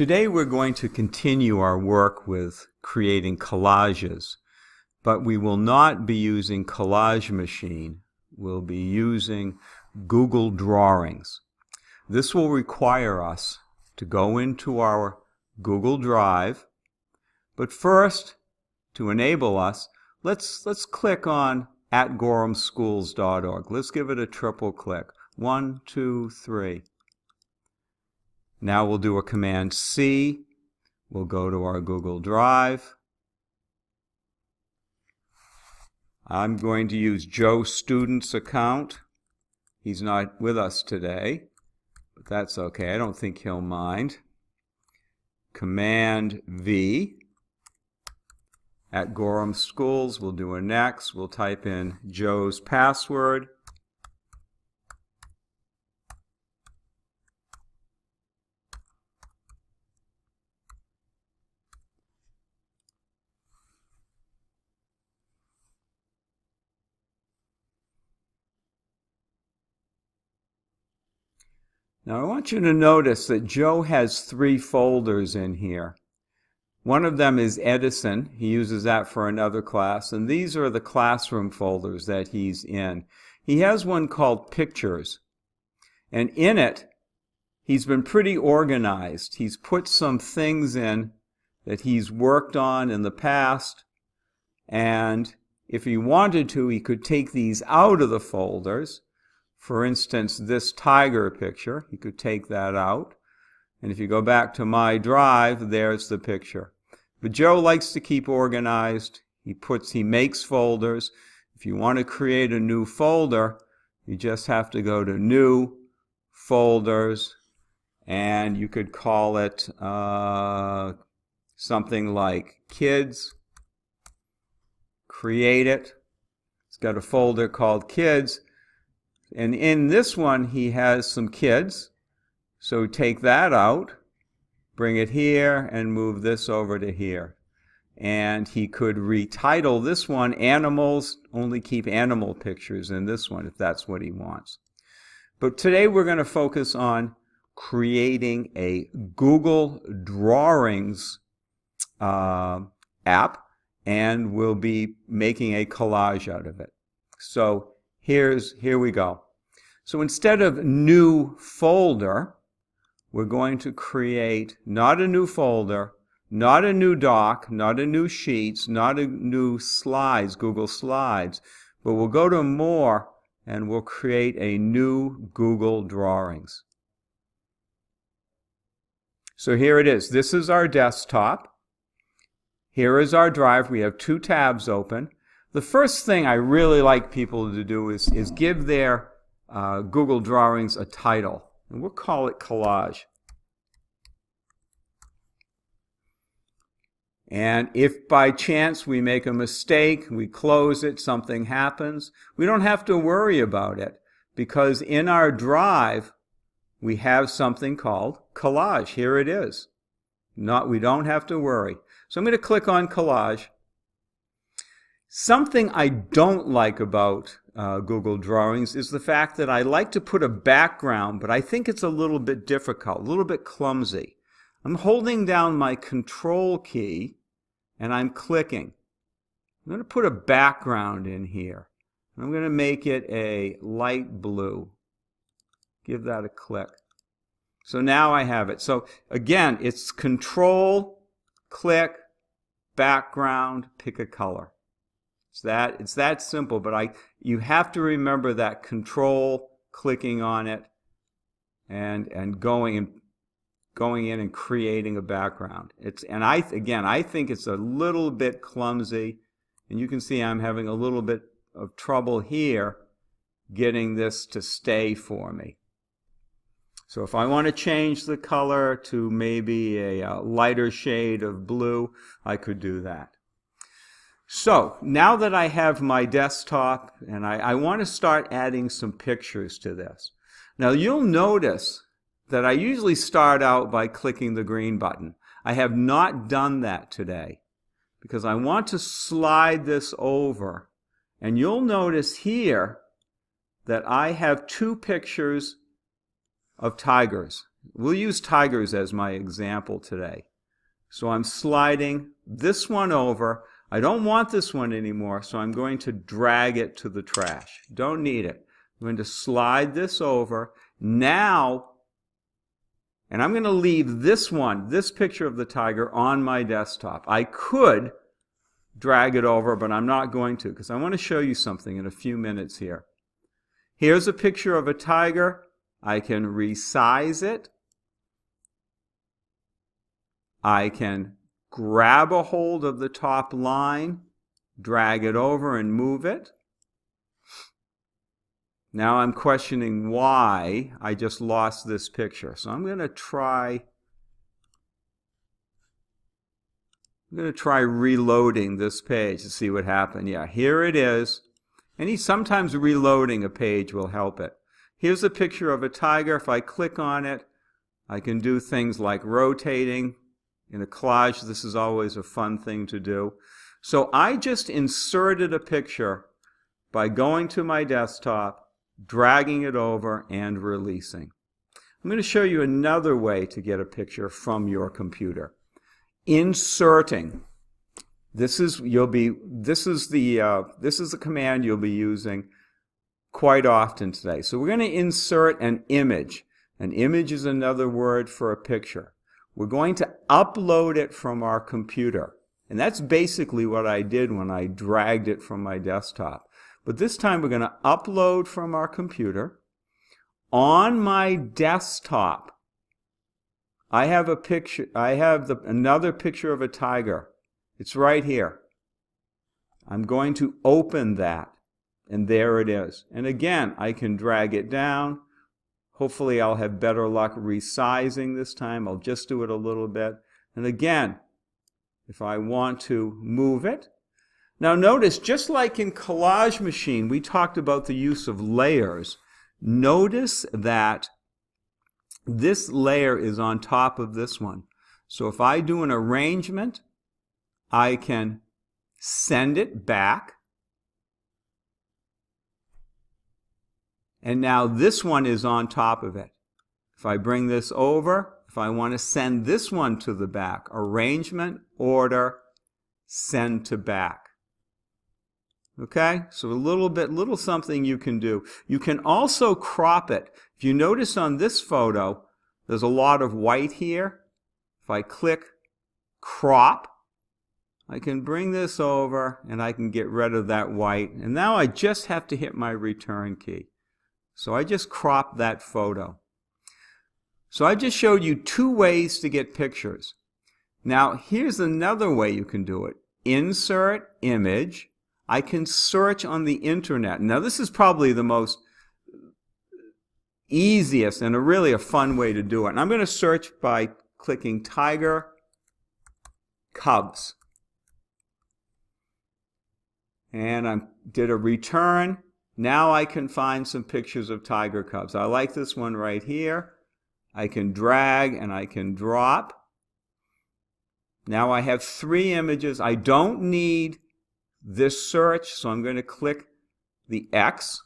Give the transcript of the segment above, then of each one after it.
Today we're going to continue our work with creating collages, but we will not be using Collage Machine. We'll be using Google Drawings. This will require us to go into our Google Drive, but first, to enable us, let's click on @gorhamschools.org. Let's give it a triple click. 1, 2, 3. Now we'll do a Command C. We'll go to our Google Drive. I'm going to use Joe's student's account. He's not with us today, but that's okay. I don't think he'll mind. Command V. @Gorham Schools, we'll do a next. We'll type in Joe's password. Now I want you to notice that Joe has 3 folders in here. One of them is Edison. He uses that for another class, and these are the classroom folders that he's in. He has one called Pictures, and in it he's been pretty organized. He's put some things in that he's worked on in the past, and if he wanted to, he could take these out of the folders. For instance, this tiger picture, you could take that out. And if you go back to My Drive, there's the picture. But Joe likes to keep organized. He makes folders. If you want to create a new folder, you just have to go to New, Folders, and you could call it something like Kids. Create it. It's got a folder called Kids. And in this one, he has some kids. So take that out, bring it here, and move this over to here. And he could retitle this one Animals, only keep animal pictures in this one if that's what he wants. But today we're going to focus on creating a Google Drawings app, and we'll be making a collage out of it. So here we go. So instead of new folder, we're going to create not a new folder, not a new doc, not a new sheets, not a new slides, Google Slides, but we'll go to More and we'll create a new Google Drawings. So here it is. This is our desktop. Here is our drive. We have 2 tabs open. The first thing I really like people to do is give their Google Drawings a title. And we'll call it Collage. And if by chance we make a mistake, we close it, something happens, we don't have to worry about it, because in our drive we have something called Collage. Here it is. We don't have to worry. So I'm going to click on Collage. Something I don't like about Google Drawings is the fact that I like to put a background, but I think it's a little bit difficult, a little bit clumsy. I'm holding down my Control key and I'm clicking. I'm going to put a background in here. I'm going to make it a light blue. Give that a click. So now I have it. So again, it's Control, click, background, pick a color. It's that simple, but you have to remember that Control, clicking on it, and going in and creating a background. I think it's a little bit clumsy, and you can see I'm having a little bit of trouble here getting this to stay for me. So if I want to change the color to maybe a lighter shade of blue, I could do that. So now that I have my desktop, and I want to start adding some pictures to this. Now you'll notice that I usually start out by clicking the green button. I have not done that today because I want to slide this over. And you'll notice here that I have 2 pictures of tigers. We'll use tigers as my example today. So I'm sliding this one over. I don't want this one anymore, so I'm going to drag it to the trash. Don't need it. I'm going to slide this over. Now, and I'm going to leave this one, this picture of the tiger, on my desktop. I could drag it over, but I'm not going to because I want to show you something in a few minutes here. Here's a picture of a tiger. I can resize it. I can grab a hold of the top line, drag it over and move it. Now I'm questioning why I just lost this picture. So I'm going to try reloading this page to see what happened. Yeah, here it is. And sometimes reloading a page will help it. Here's a picture of a tiger. If I click on it, I can do things like rotating. In a collage, this is always a fun thing to do. So I just inserted a picture by going to my desktop, dragging it over, and releasing. I'm going to show you another way to get a picture from your computer. Inserting. This is the command you'll be using quite often today. So we're going to insert an image. An image is another word for a picture. We're going to upload it from our computer. And that's basically what I did when I dragged it from my desktop. But this time we're going to upload from our computer. On my desktop, I have a picture. I have another picture of a tiger. It's right here. I'm going to open that, and there it is. And again, I can drag it down. Hopefully I'll have better luck resizing this time. I'll just do it a little bit. And again, if I want to move it. Now notice, just like in Collage Machine, we talked about the use of layers. Notice that this layer is on top of this one. So if I do an arrangement, I can send it back. And now this one is on top of it. If I bring this over, if I want to send this one to the back, arrangement, order, send to back. Okay? So a little something you can do. You can also crop it. If you notice on this photo, there's a lot of white here. If I click crop, I can bring this over and I can get rid of that white. And now I just have to hit my return key. So I just cropped that photo. So I just showed you two ways to get pictures. Now here's another way you can do it. Insert image. I can search on the internet. Now this is probably the most easiest and really a fun way to do it. And I'm going to search by clicking tiger cubs. And I did a return. Now I can find some pictures of tiger cubs. I like this one right here. I can drag and I can drop. Now I have 3 images. I don't need this search, so I'm going to click the X.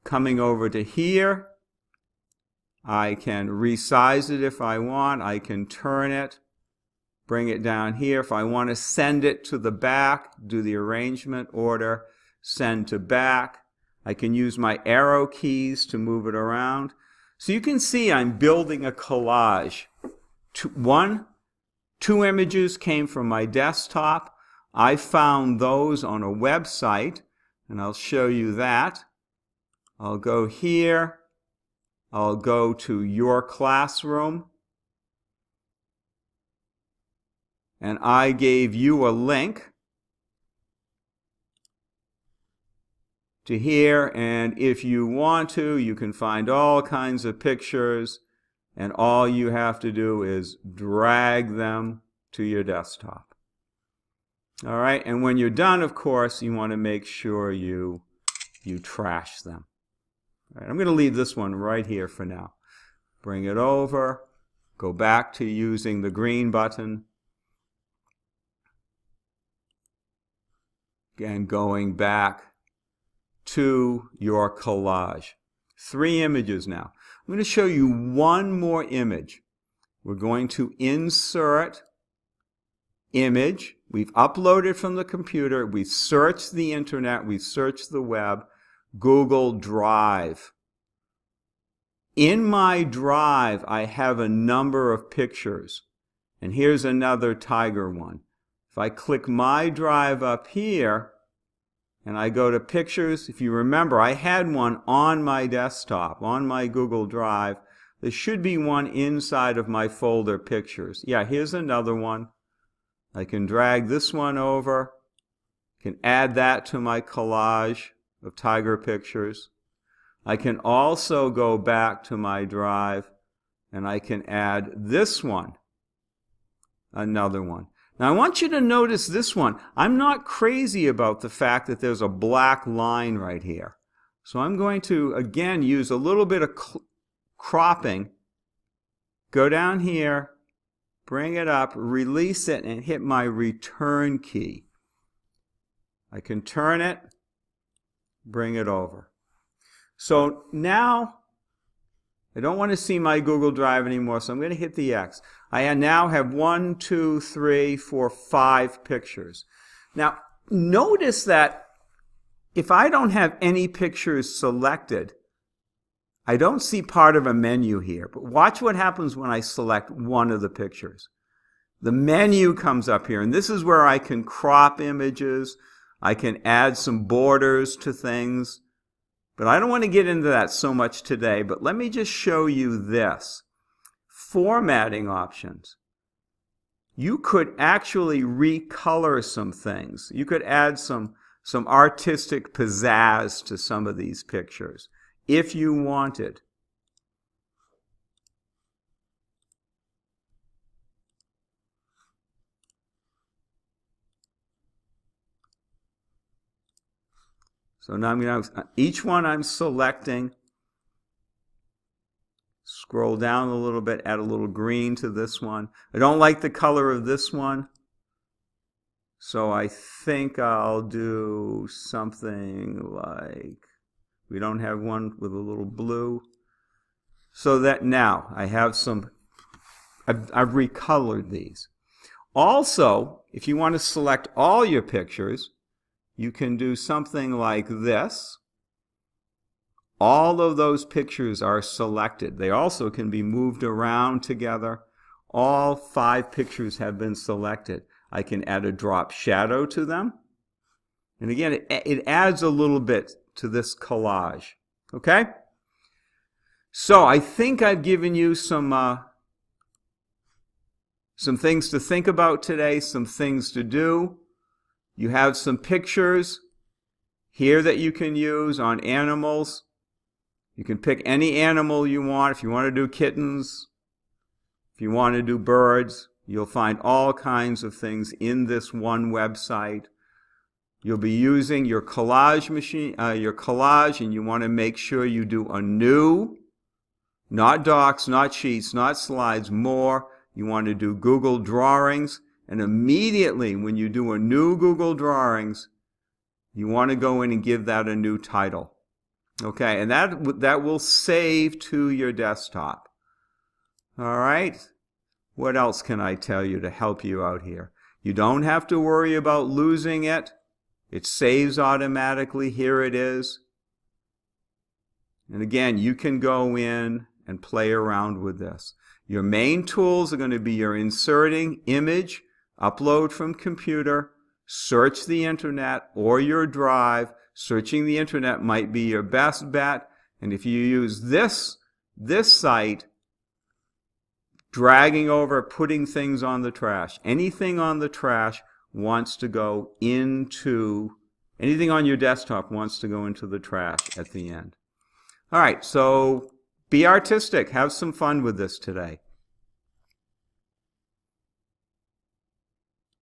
Coming over to here, I can resize it if I want. I can turn it, bring it down here. If I want to send it to the back, do the arrangement, order, send to back. I can use my arrow keys to move it around. So you can see I'm building a collage. Two images came from my desktop. I found those on a website, and I'll show you that. I'll go here. I'll go to your classroom. And I gave you a link to here, and if you want to, you can find all kinds of pictures, and all you have to do is drag them to your desktop. All right, and when you're done, of course, you want to make sure you trash them. All right, I'm going to leave this one right here for now. Bring it over, go back to using the green button, and going back to your collage. 3 images now. I'm going to show you one more image. We're going to insert image. We've uploaded from the computer. We've searched the internet. We've searched the web. Google Drive. In my Drive, I have a number of pictures. And here's another tiger one. If I click my Drive up here, and I go to Pictures, if you remember, I had one on my desktop, on my Google Drive. There should be one inside of my folder Pictures. Yeah, here's another one. I can drag this one over. Can add that to my collage of tiger pictures. I can also go back to my Drive, and I can add this one, another one. Now, I want you to notice this one. I'm not crazy about the fact that there's a black line right here. So I'm going to, again, use a little bit of cropping. Go down here, bring it up, release it, and hit my return key. I can turn it, bring it over. So now, I don't want to see my Google Drive anymore, so I'm going to hit the X. I now have 1, 2, 3, 4, 5 pictures. Now, notice that if I don't have any pictures selected, I don't see part of a menu here. But watch what happens when I select one of the pictures. The menu comes up here, and this is where I can crop images. I can add some borders to things. But I don't want to get into that so much today, but let me just show you this. Formatting options. You could actually recolor some things. You could add some artistic pizzazz to some of these pictures if you wanted. So now I'm going to, each one I'm selecting, scroll down a little bit, add a little green to this one. I don't like the color of this one, so I think I'll do something like, we don't have one with a little blue. So that now I have some, I've recolored these. Also, if you want to select all your pictures, you can do something like this. All of those pictures are selected. They also can be moved around together. All 5 pictures have been selected. I can add a drop shadow to them. And again, it adds a little bit to this collage. Okay? So I think I've given you some things to think about today, some things to do. You have some pictures here that you can use on animals. You can pick any animal you want. If you want to do kittens, if you want to do birds, you'll find all kinds of things in this one website. You'll be using your collage machine, your collage, and you want to make sure you do a new, not docs, not sheets, not slides, more. You want to do Google Drawings. And immediately when you do a new Google Drawings, you want to go in and give that a new title. Okay, and that will save to your desktop. All right, what else can I tell you to help you out here? You don't have to worry about losing it. It saves automatically. Here it is. And again, you can go in and play around with this. Your main tools are going to be your inserting image, upload from computer, search the internet or your Drive. Searching the internet might be your best bet. And if you use this site, dragging over, putting things on the trash. Anything on the trash wants to go into, anything on your desktop wants to go into the trash at the end. All right, so be artistic. Have some fun with this today.